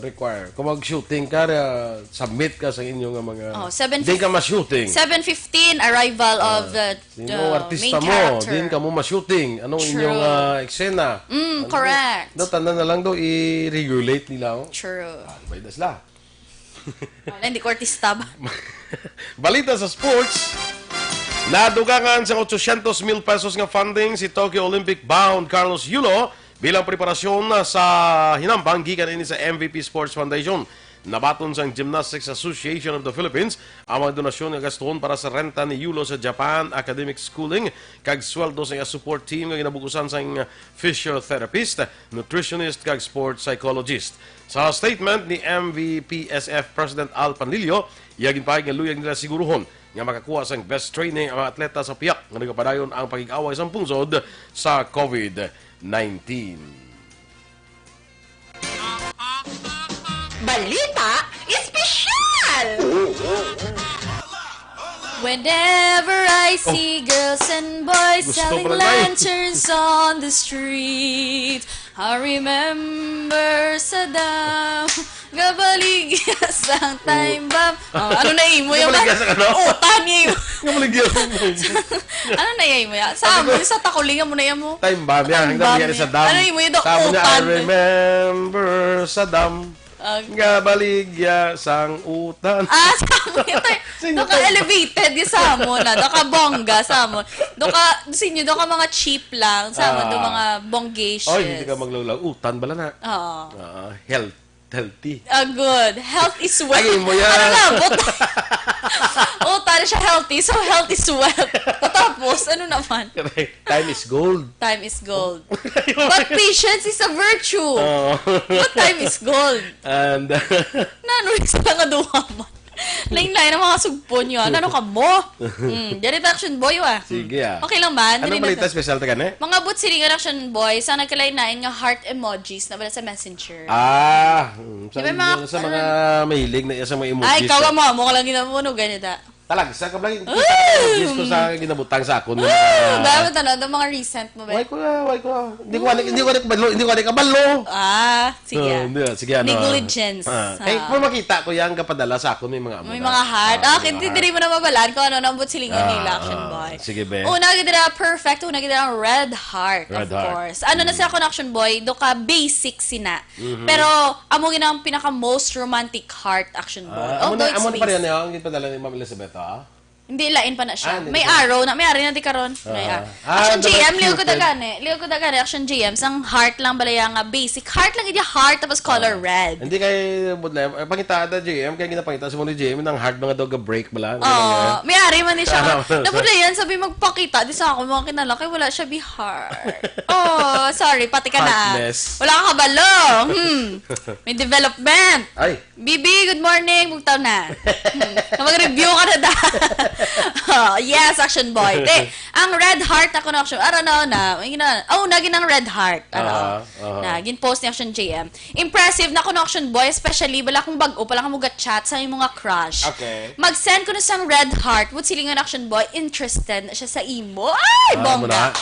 S1: Require. Kung mag-shooting ka, submit ka sa inyong mga... Hindi ka ma-shooting.
S2: 7:15, arrival of the
S1: artista
S2: main
S1: mo,
S2: character.
S1: din ka mo ma-shooting. Anong inyong eksena?
S2: Correct.
S1: Tanda na lang i-regulate nila.
S2: True.
S1: Bayda sila.
S2: Hindi ko artista ba?
S1: Balita sa sports. Nadugangan sa 800,000 pesos nga funding si Tokyo Olympic bound Carlos Yulo bilang preparasyon sa hinambang gikan ini sa MVP Sports Foundation. Nabaton sa Gymnastics Association of the Philippines ang mga donasyon nga gastuhon para sa renta ni Yulo sa Japan Academic Schooling kag sweldo sa support team nga ginabukusan sa physiotherapist, nutritionist kag sports psychologist. Sa statement ni MVPSF President Al Panlilio, iyagin pa nga luyag nila siguruhon nga makakuha sa best training ang mga atleta sa piyak nga nagapadayon ang pagig-away sa pungsod sa COVID-19.
S2: Balita Espesyal! Whenever I see girls and boys
S1: Gusto
S2: selling
S1: pala na yun.
S2: lanterns on the street, I remember Saddam, gabaligyas ang time bomb. Ano na imo yung
S1: Gabaligyas ang ano?
S2: Utan niya yung...
S1: Gabaligyas
S2: Ano na imo yan? Sa amo, sa takulingan mo na yan mo.
S1: Time bomb yan. Hanggang bigyan sa dam.
S2: Ano imo yung
S1: Sabi niya, I
S2: utan?
S1: remember Saddam. Gabaligya sang utan.
S2: Do ka elevated yung sa mo na. Do ka bongga sa mo. Do ka mga cheap lang sa mo. Do mga bonggacious.
S1: Hindi ka maglulaw. Utan bala na. Healthy.
S2: Good. Health is wealth.
S1: Ay, mo yan.
S2: Ano na? Utan siya healthy. So health is wealth. Tapos, ano naman?
S1: Time is gold.
S2: Time is gold. But patience is a virtue. But time is gold.
S1: And...
S2: Nanulis lang nga duha man. Lain-lain ang mga sugpo nyo. Ano ka mo? Direct action boy wa.
S1: Sige
S2: Okay lang ba?
S1: Anong balita special ta gani?
S2: Mga butsilingan action boy, sa nagkalain-lain nga heart emojis na wala sa messenger.
S1: Sa mga mahilig na sa mga emojis.
S2: Ay, ikaw mo ka lang ginamuno, ganito.
S1: Talag, sa kablang emojis ko sa ginabutang sa akon.
S2: Dapat ano, mga recent mo ba?
S1: Why ko. Hindi ko kabalo. Sige ano.
S2: Negligence.
S1: Kung makita ko yan kapadala sa akon may mga amo.
S2: May mga heart. Hindi mo na mabalaan kung ano nang butsilingan nila action boy.
S1: Sige be.
S2: Una ganda perfect, una ganda ang red heart, of course. Ano na sa action boy, do ka basic sina. Pero amo ginang pinaka most romantic heart action boy.
S1: Amo na pa rin yung gipadala ni Ma'am Elizabeth.
S2: Hindi, lain pa na siya. May arrow na. May arrow na di karon. Action GM, liyo ko dagane. Action GM, sang heart lang balaya nga basic. Heart lang yung heart, tapos color red.
S1: Hindi kay Budlem. Pangita da GM, kaya ginapangita sa mga GM, ng heart mga dog break bala.
S2: May ari man ni siya. Napudlayan, sabi magpakita. Di sa ako, mga kinala, kaya wala siya be heart. Sorry, pati ka na. Wala ka kabalo. May development.
S1: Ay.
S2: Bibi, good morning. Bugtaw na. Mag-review ka na da. Yes, action boy. Ang red heart na connection. Naging ang red heart. Naging post ni Action JM. Impressive na connection boy, especially bala kung bago pala ka chat sa mga crush.
S1: Okay.
S2: Mag-send ko na sang red heart. Would silingan action boy, interested na siya sa imo. Ay, bongga.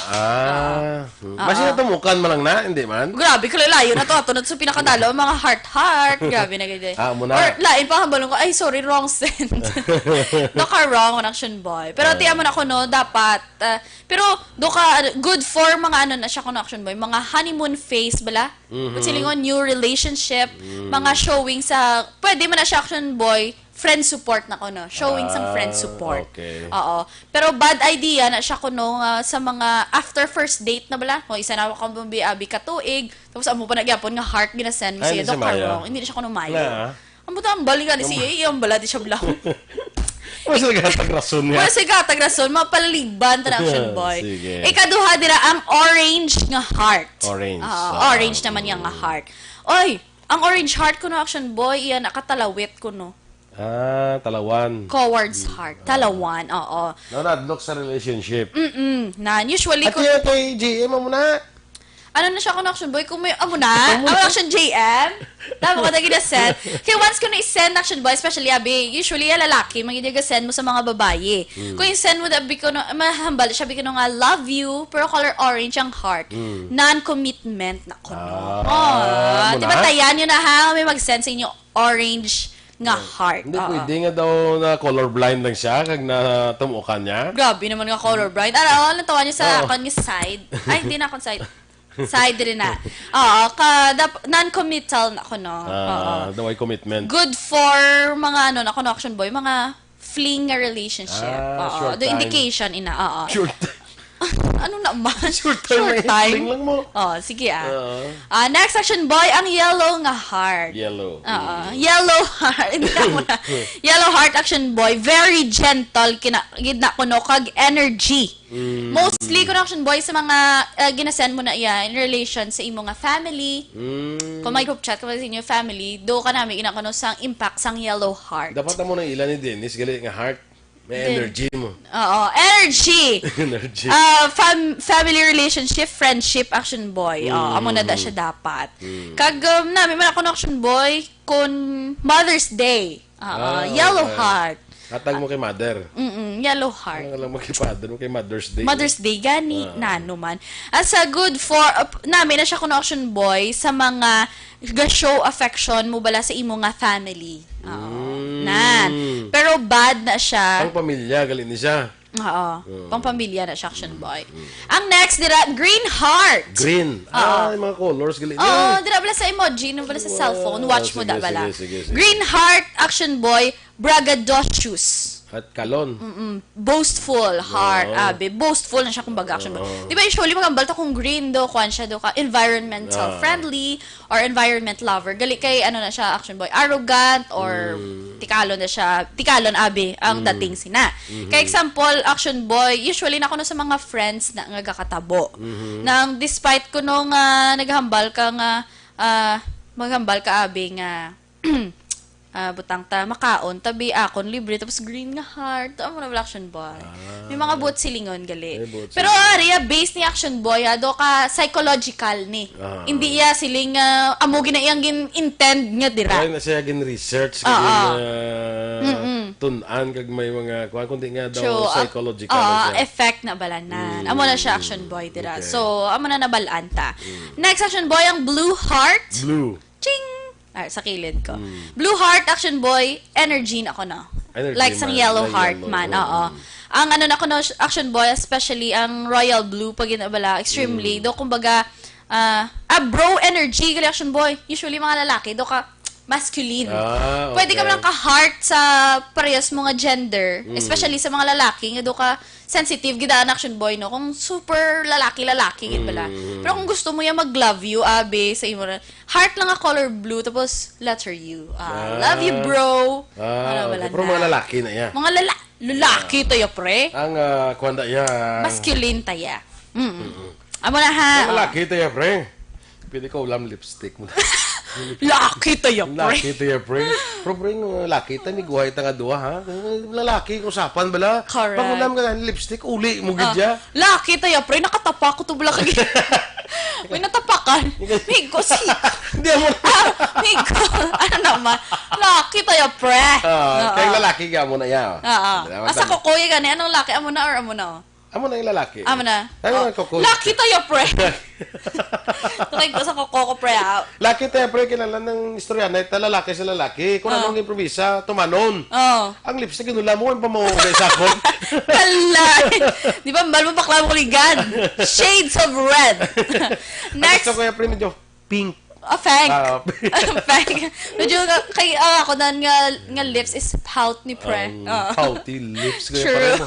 S1: Basi natumukan mo lang na, hindi man?
S2: Grabe, kalalayo na to. Tunod sa pinakadalo, mga heart. Grabe na ganyan. Or lain pa hambalong ko, ay sorry, wrong send. Naka-wrong on action boy. Pero tiyan mo na ko, no, dapat. Pero, good for mga ano na siya ko action boy. Mga honeymoon phase, bala? Kung silingon, new relationship, mga showing sa, pwede mo na siya action boy, friend support na ko, no? Showing some friend support.
S1: Okay.
S2: Oo. Pero bad idea na siya ko, no, sa mga after first date na bala. O, isa na ako abi katuig. Tapos, amo pa nagyapon nga heart ginasend mo siya. Wrong. Hindi na siya ko mayo. Ang buta ang bali nga ni siya. Iyang bala, di siya bala.
S1: Wala sila gatag rason niya.
S2: Wala sila gatag rason. Mapalaliban ta na action boy.
S1: Sige.
S2: Ikaduha dira ang orange nga heart.
S1: Orange.
S2: Orange naman yung nga heart. Oy, ang orange heart ko no action boy, iyan nakatalawit ko no.
S1: Talawan.
S2: Coward's heart. Talawan, oo.
S1: Nadlock sa relationship.
S2: Usually
S1: At yun kay GM mo na.
S2: ano na siya kung action boy, kung may, amo na, action JM, tama ka na ginasend. Kaya once ko na-send action boy, especially abi, usually lalaki, magigasend mo sa mga babae. Kung i-send mo, abi ko no, mahambal, sabi ko no nga, love you, pero color orange ang heart. Non-commitment na ko no. Diba tayan nyo na ha, may mag-send sa inyo orange nga heart.
S1: Hindi pwede nga daw na colorblind lang siya kag natumukan niya.
S2: Grabe naman nga colorblind. Ano, natawa niyo sa akin yung side. Ay, hindi na akong side. Side rin na. Oo, non-committal na ako, no?
S1: Daw ay commitment.
S2: Good for mga, ano, ako, no, action boy, mga fling relationship.
S1: Short
S2: The
S1: time.
S2: indication, ina.
S1: Short time.
S2: Ano naman?
S1: Short time. Lang mo.
S2: Sige next action boy, ang yellow nga heart.
S1: Yellow.
S2: Yellow heart. Hindi ako na. Yellow heart action boy. Very gentle. Gidna ko no. Kag energy. Mostly ko action boy sa mga ginasend mo na iya in relation sa imo nga family. Kung may group chat ka sa inyo family, do ka namin ginakano sang impact sang yellow heart.
S1: Dapat mo nang ilan ni Dennis, gali nga heart. May energy mo.
S2: Energy!
S1: Energy.
S2: Family relationship, friendship, action boy. Amo na da siya dapat. Kag namin man ako action boy kun Mother's Day. Yellow heart.
S1: Hatag mo kay mother.
S2: Yellow heart.
S1: Alam mo kay father mo kay Mother's Day.
S2: Mother's Day, gani, nano man. As a good for, namin na siya kun action boy sa mga show affection mo bala sa imo nga family. Pero bad na siya.
S1: Pang pamilya, galing ni siya.
S2: Pang pamilya na siya, action boy. Ang next, green heart.
S1: Green. Yung mga colors, galing
S2: dira bala sa emoji, no bala sa cellphone. Watch mo da bala.
S1: Sige.
S2: Green heart, action boy, braggadocious.
S1: At kalon.
S2: Boastful heart, boastful na siya kumbaga action boy. Di ba usually magambal ta kung green do, kuan siya do ka, environmental friendly or environment lover. Gali kay ano na siya action boy, arrogant or tikalon na siya, tikalon ang dating sina. Kay example, action boy, usually na kuno sa mga friends na nga kakatabo. Nang despite kuno nga naghambal ka nga maghambal ka abi nga butang ta makaon tabi akon libre tapos green nga heart amo na action boy may mga buot silingon gali pero ariya based ni action boy do ka psychological ni hindi iya siling amo ginayang intend nga dira
S1: ay na siya gin research tunan kag may mga kundi nga daw psychological siya
S2: effect na balanan amo na siya action boy dira so amo na nabalaan ta next action boy ang blue heart ching sa kilid ko. Blue heart, action boy, energy na ako na. Like sang yellow heart man. Ang ano na ako na, action boy, especially ang royal blue, pag ginabala, extremely, do kumbaga, bro energy, gali action boy. Usually mga lalaki, do ka masculine. Pwede ka lang ka-heart sa parehas mga gender, especially sa mga lalaki, nga do ka sensitive gidaan action boy no kung super lalaki gid bala pero kung gusto mo ya mag-love you abe sa imo heart lang color blue tapos letter U love you bro
S1: pero mga lalaki na ya
S2: mga lalaki tayo pre
S1: ang kwanda ya
S2: masculine taya amo na ha
S1: mga lalaki tayo pre pwede ko ulam lipstick mo
S2: laki tayo pre
S1: laki tayo pre pero pre laki tayo may guhay ta nga duha ha lalaki usapan bala pag ulam ka lipstick uli mo gidya
S2: laki tayo pre nakatapak ko to bala kag may natapakan migo si
S1: hindi mo
S2: migo ano naman laki tayo pre
S1: kay lalaki ka mo na ya
S2: asa ko kuya gani anong laki amo na or amo na
S1: amo na yung lalaki
S2: amo na
S1: laki
S2: tayo pre Tukay ko sa koko pre
S1: laki tayo pre kinala ng istorya na lalaki sa lalaki kung anong improvisa tumanon ang lipstick inula mo yung pamamugay sa akon
S2: di ba mbal mo bakla mo kuligan shades of red next
S1: gusto ko yung pre medyo pink
S2: fang medyo kay ako dan nga lips is pout ni pre
S1: pouty lips
S2: true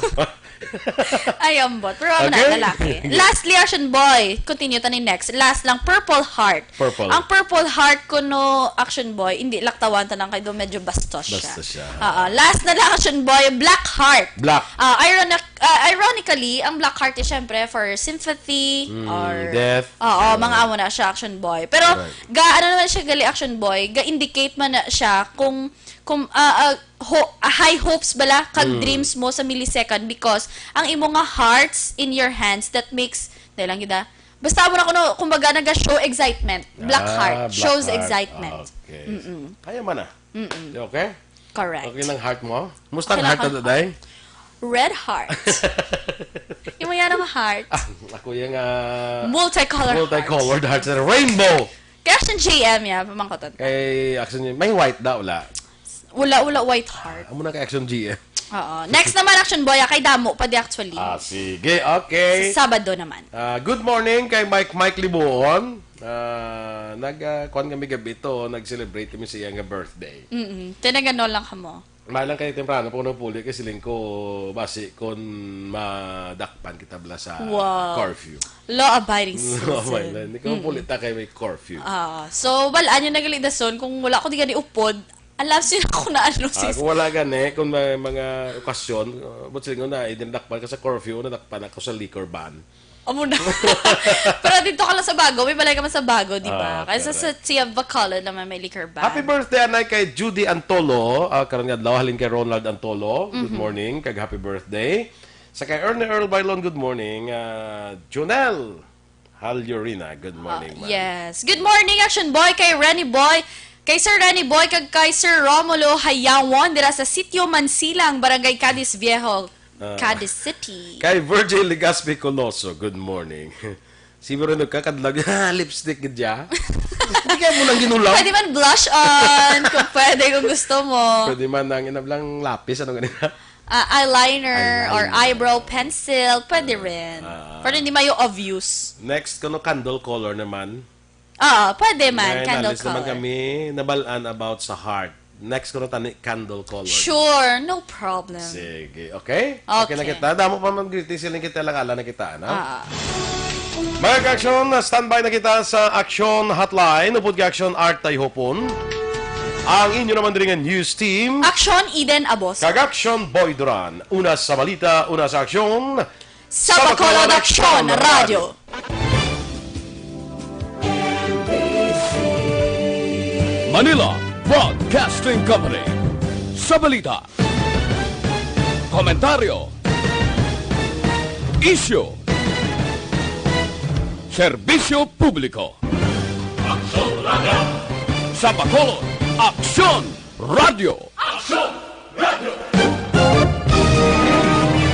S2: ayun bot pero na lalaki lastly action boy continue tani next last lang purple heart ang purple heart ko no action boy hindi laktawan tanang kay do medyo bastos siya last na lang action boy black heart ironically ang black heart is syempre for sympathy or
S1: death
S2: mga amo na siya action boy pero ano naman siya gali action boy ga-indicate man na siya kung high hopes bala kag dreams mo sa millisecond because ang imo nga hearts in your hands that makes dahil lang gida Basta mo na kuno kumbaga naga-show excitement. Black heart.
S1: Black
S2: Shows
S1: heart.
S2: excitement.
S1: Okay. Kaya man na. Okay?
S2: Correct.
S1: Okay ng heart mo? Musta ang
S2: Okay lang
S1: heart na
S2: ang
S1: daday?
S2: Red heart. Yung mga ng heart.
S1: Ako yung
S2: Multicolored
S1: heart. Rainbow!
S2: Kaya siya GM ya, pamangkoton.
S1: Kay Aksyon, may white daw wala.
S2: Wala white heart.
S1: Amo na kay Aksyon G eh.
S2: Oo. Next naman, Action Boy, kay Damo pa di actually.
S1: Sige, okay.
S2: Sa Sabado naman.
S1: Good morning kay Mike Libuon. Nag-kuhan kami gabi to, nag-celebrate kami sa iyang birthday.
S2: Tinagano lang ka mo.
S1: Malang kay temprano po nung puli kasi siling ko basi kon madakpan kita bala sa curfew.
S2: Law-abiding citizen.
S1: Hindi ko puli ta kay may curfew.
S2: So, balaan yung nagalidason, kung wala ko di gani upod, alam sila ko na ano sis.
S1: Kung wala gani, kung may mga okasyon, but siling ko na, idinadakpan ka sa curfew, nadakpan ako sa liquor ban.
S2: Amo na. Pero dito ka lang sa Bago, may balay ka man sa Bago, di ba? Kasi sa Sia Bacolod naman may liquor ban.
S1: Happy birthday anay kay Judy Antolo. Karon nga adlaw halin kay Ronald Antolo. Good morning, kag happy birthday. Sa kay Ernie Earl Bailon, good morning. Jonel Halyurina, good morning.
S2: Yes. Good morning, Action Boy, kay Renny Boy. Kay Sir Renny Boy, kag kay Sir Romulo Hayawon, dira sa Sitio Mansilang, Barangay Cadiz Viejo, Cadiz City.
S1: Kay Virgil Legaspi Coloso, good morning. Siguro nagkakadlag, lipstick gadya. Hindi kaya mo lang ginulaw.
S2: Pwede man blush on, kung pwede, kung gusto mo.
S1: Pwede man ang inablang lapis, ano ganito?
S2: Eyeliner or eyebrow pencil, pwede rin. Pero hindi mayo obvious.
S1: Next, candle color naman.
S2: Pwede man, candle
S1: nalis
S2: color.
S1: naman kami nabalaan about sa heart. Next ko na tani, candle color.
S2: Sure, no problem.
S1: Sige, okay? Okay na kita. Damo pa mag-greeting sila kita lang ala na kita, na? Mga ka-aksyon, standby na kita sa Aksyon Hotline. Upod ka-aksyon Art Tayhopon. Ang inyo naman rin news team.
S2: Aksyon Eden Aboso.
S1: Kag-Aksyon Boy Duran. Una sa balita, una sa aksyon.
S2: Sa Bacolod Aksyon Radio.
S8: Manila Broadcasting Company. Sa balita, komentaryo, isyu, serbisyo publiko. Aksyon Radio. Sa Bacolod, Aksyon Radio. Aksyon!